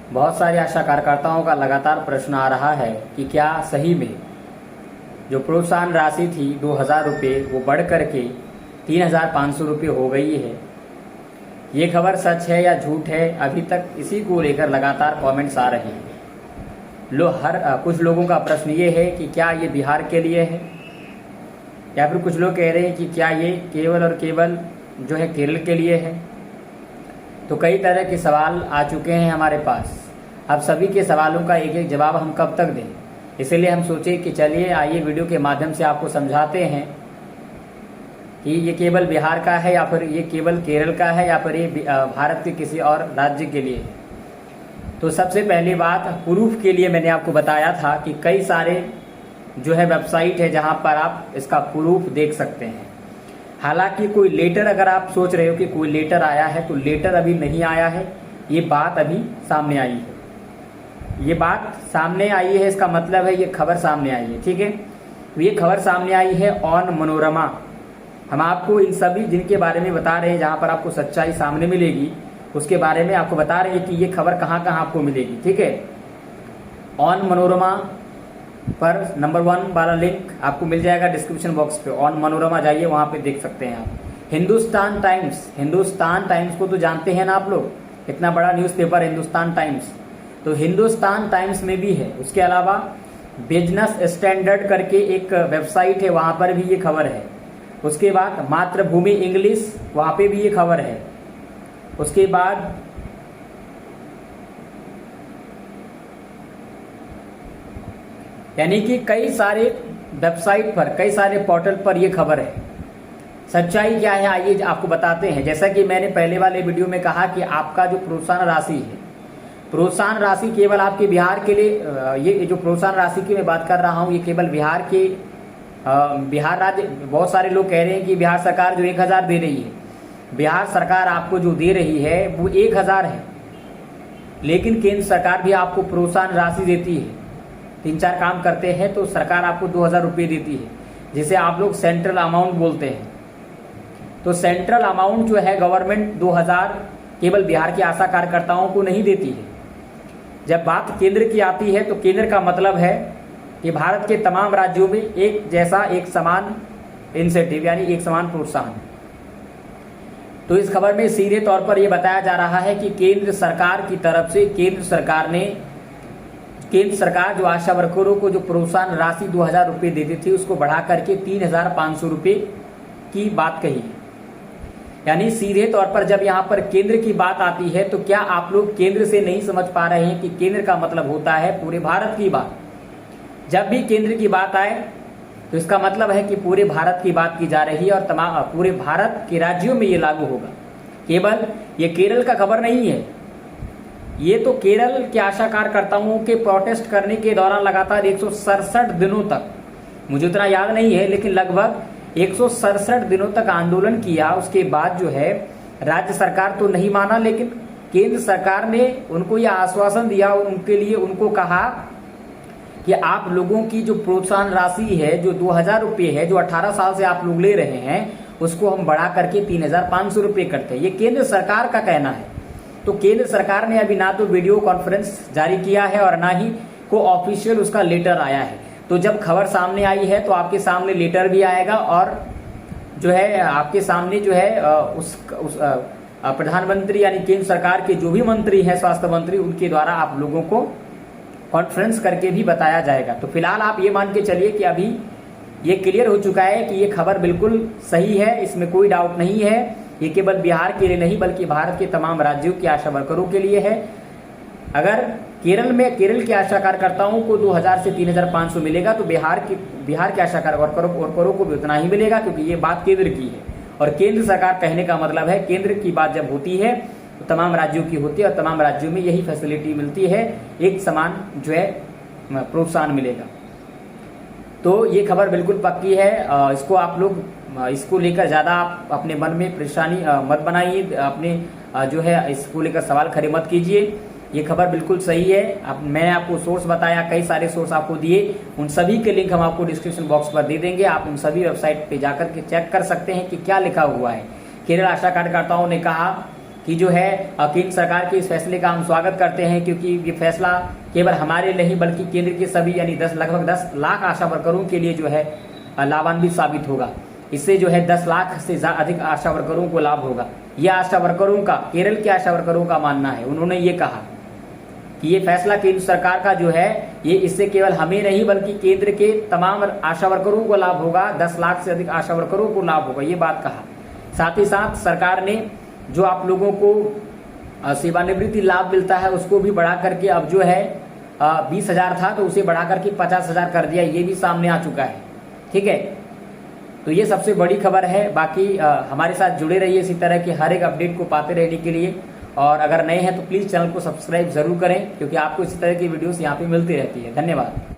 बहुत सारे आशा कार्यकर्ताओं का लगातार प्रश्न आ रहा है कि क्या सही में जो प्रोत्साहन राशि थी 2,000 रुपये वो बढ़ करके 3,500 रुपये हो गई है। ये खबर सच है या झूठ है, अभी तक इसी को लेकर लगातार कमेंट्स आ रहे हैं। कुछ लोगों का प्रश्न ये है कि क्या ये बिहार के लिए है, या फिर कुछ लोग कह रहे हैं कि क्या ये केवल और केवल जो है केरल के लिए है। तो कई तरह के सवाल आ चुके हैं हमारे पास। अब सभी के सवालों का एक एक जवाब हम कब तक दें, इसलिए हम सोचे कि चलिए आइए वीडियो के माध्यम से आपको समझाते हैं कि ये केवल बिहार का है या फिर ये केवल केरल का है या फिर ये भारत के किसी और राज्य के लिए है। तो सबसे पहली बात, प्रूफ के लिए मैंने आपको बताया था कि कई सारे जो है वेबसाइट है जहां पर आप इसका प्रूफ देख सकते हैं। हालांकि कोई लेटर, अगर आप सोच रहे हो कि कोई लेटर आया है, तो लेटर अभी नहीं आया है। ये बात अभी सामने आई है, ये बात सामने आई है, इसका मतलब है ये खबर सामने आई है। ठीक है, तो ये खबर सामने आई है ऑन मनोरमा। हम आपको इन सभी जिनके बारे में बता रहे हैं, जहां पर आपको सच्चाई सामने मिलेगी उसके बारे में आपको बता रहे हैं कि ये खबर कहां कहां आपको मिलेगी। ठीक है, ऑन मनोरमा पर नंबर 1 वाला लिंक आपको मिल जाएगा डिस्क्रिप्शन बॉक्स पे। ऑन मनोरमा जाइए, वहां पे देख सकते हैं आप। हिंदुस्तान टाइम्स, हिंदुस्तान टाइम्स को तो जानते हैं ना आप लोग, इतना बड़ा न्यूज़पेपर हिंदुस्तान टाइम्स, तो हिंदुस्तान टाइम्स में भी है। उसके अलावा बिजनेस स्टैंडर्ड करके एक वेबसाइट है, वहां पर भी ये खबर है। उसके बाद मातृभूमि इंग्लिश, वहां पे भी ये खबर है। उसके बाद यानी कि कई सारे वेबसाइट पर, कई सारे पोर्टल पर यह खबर है। सच्चाई क्या है आइए आपको बताते हैं। जैसा कि मैंने पहले वाले वीडियो में कहा कि आपका जो प्रोत्साहन राशि है, प्रोत्साहन राशि केवल आपके बिहार के लिए, ये जो प्रोत्साहन राशि की मैं बात कर रहा हूं, ये केवल बिहार के, बिहार राज्य, बहुत सारे लोग कह रहे हैं कि बिहार सरकार जो 1,000 दे रही है, बिहार सरकार आपको जो दे रही है वो 1,000 है, लेकिन केंद्र सरकार भी आपको प्रोत्साहन राशि देती है। 3-4 काम करते हैं तो सरकार आपको 2,000 रुपये देती है, जिसे आप लोग सेंट्रल अमाउंट बोलते हैं। तो सेंट्रल अमाउंट जो है गवर्नमेंट 2,000 केवल बिहार के आशा कार्यकर्ताओं को नहीं देती है। जब बात केंद्र की आती है तो केंद्र का मतलब है कि भारत के तमाम राज्यों में एक जैसा, एक समान इंसेंटिव यानी एक समान प्रोत्साहन। तो इस खबर में सीधे तौर पर यह बताया जा रहा है कि केंद्र सरकार की तरफ से केंद्र सरकार जो आशा वर्करों को जो प्रोत्साहन राशि 2,000 रुपये देती थी, उसको बढ़ा करके 3,500 रुपये की बात कही। यानी सीधे तौर पर जब यहाँ पर केंद्र की बात आती है तो क्या आप लोग केंद्र से नहीं समझ पा रहे हैं कि केंद्र का मतलब होता है पूरे भारत की बात। जब भी केंद्र की बात आए तो इसका मतलब है कि पूरे भारत की बात की जा रही है और तमाम पूरे भारत के राज्यों में ये लागू होगा। केवल ये केरल का खबर नहीं है, ये तो केरल के आशा कार्यकर्ताओं के प्रोटेस्ट करने के दौरान लगातार 167 दिनों तक, मुझे उतना याद नहीं है लेकिन लगभग 167 दिनों तक आंदोलन किया। उसके बाद जो है राज्य सरकार तो नहीं माना, लेकिन केंद्र सरकार ने उनको यह आश्वासन दिया और उनके लिए उनको कहा कि आप लोगों की जो प्रोत्साहन राशि है, जो 2,000 रुपये है, जो 18 साल से आप लोग ले रहे हैं, उसको हम बढ़ा करके 3,500 रुपये करते हैं। ये केंद्र सरकार का कहना है। तो केंद्र सरकार ने अभी ना तो वीडियो कॉन्फ्रेंस जारी किया है और ना ही को ऑफिशियल उसका लेटर आया है। तो जब खबर सामने आई है तो आपके सामने लेटर भी आएगा और जो है आपके सामने जो है उस प्रधानमंत्री यानी केंद्र सरकार के जो भी मंत्री हैं, स्वास्थ्य मंत्री, उनके द्वारा आप लोगों को कॉन्फ्रेंस करके भी बताया जाएगा। तो फिलहाल आप ये मान के चलिए कि अभी ये क्लियर हो चुका है कि ये खबर बिल्कुल सही है, इसमें कोई डाउट नहीं है। ये केवल बिहार के लिए नहीं बल्कि भारत के तमाम राज्यों के आशा वर्करों के लिए है। अगर केरल के आशा कार्यकर्ताओं को 2,000 से 3,500 मिलेगा तो बिहार के आशा वर्करों को भी उतना ही मिलेगा, क्योंकि ये बात केंद्र की है। और केंद्र सरकार कहने का मतलब है केंद्र की बात जब होती है तो तमाम राज्यों की होती है और तमाम राज्यों में यही फैसिलिटी मिलती है, एक समान जो है प्रोत्साहन मिलेगा। तो ये खबर बिल्कुल पक्की है। इसको आप लोग इसको लेकर ज्यादा आप अपने मन में परेशानी मत बनाइए, अपने जो है इसको लेकर सवाल खड़े मत कीजिए। ये खबर बिल्कुल सही है। मैंने आपको सोर्स बताया, कई सारे सोर्स आपको दिए, उन सभी के लिंक हम आपको डिस्क्रिप्शन बॉक्स पर दे देंगे। आप उन सभी वेबसाइट पे जाकर के चेक कर सकते हैं कि क्या लिखा हुआ है। केरल आशा कार्यकर्ताओं ने कहा कि जो है केंद्र सरकार के इस फैसले का हम स्वागत करते हैं, क्योंकि ये फैसला केवल हमारे नहीं बल्कि केंद्र के सभी यानी लगभग 10 लाख आशा वर्करों के लिए जो है लाभान्वित साबित होगा। इससे जो है 10 लाख से अधिक आशा वर्करों को लाभ होगा। यह आशा वर्करों का, केरल के आशा वर्करों का मानना है। उन्होंने ये कहा कि ये फैसला केंद्र सरकार का जो है ये इससे केवल हमें नहीं बल्कि केंद्र के तमाम आशा वर्करों को लाभ होगा, 10 लाख से अधिक आशा वर्करों को लाभ होगा, ये बात कहा। साथ ही साथ सरकार ने जो आप लोगों को सेवानिवृत्ति लाभ मिलता है उसको भी बढ़ा करके अब जो है 20,000 था तो उसे बढ़ा करके 50,000 कर दिया, ये भी सामने आ चुका है। ठीक है, तो ये सबसे बड़ी खबर है। बाकी हमारे साथ जुड़े रहिए इसी तरह के हर एक अपडेट को पाते रहने के लिए, और अगर नए हैं तो प्लीज चैनल को सब्सक्राइब जरूर करें, क्योंकि आपको इसी तरह की वीडियोस यहाँ पे मिलती रहती है। धन्यवाद।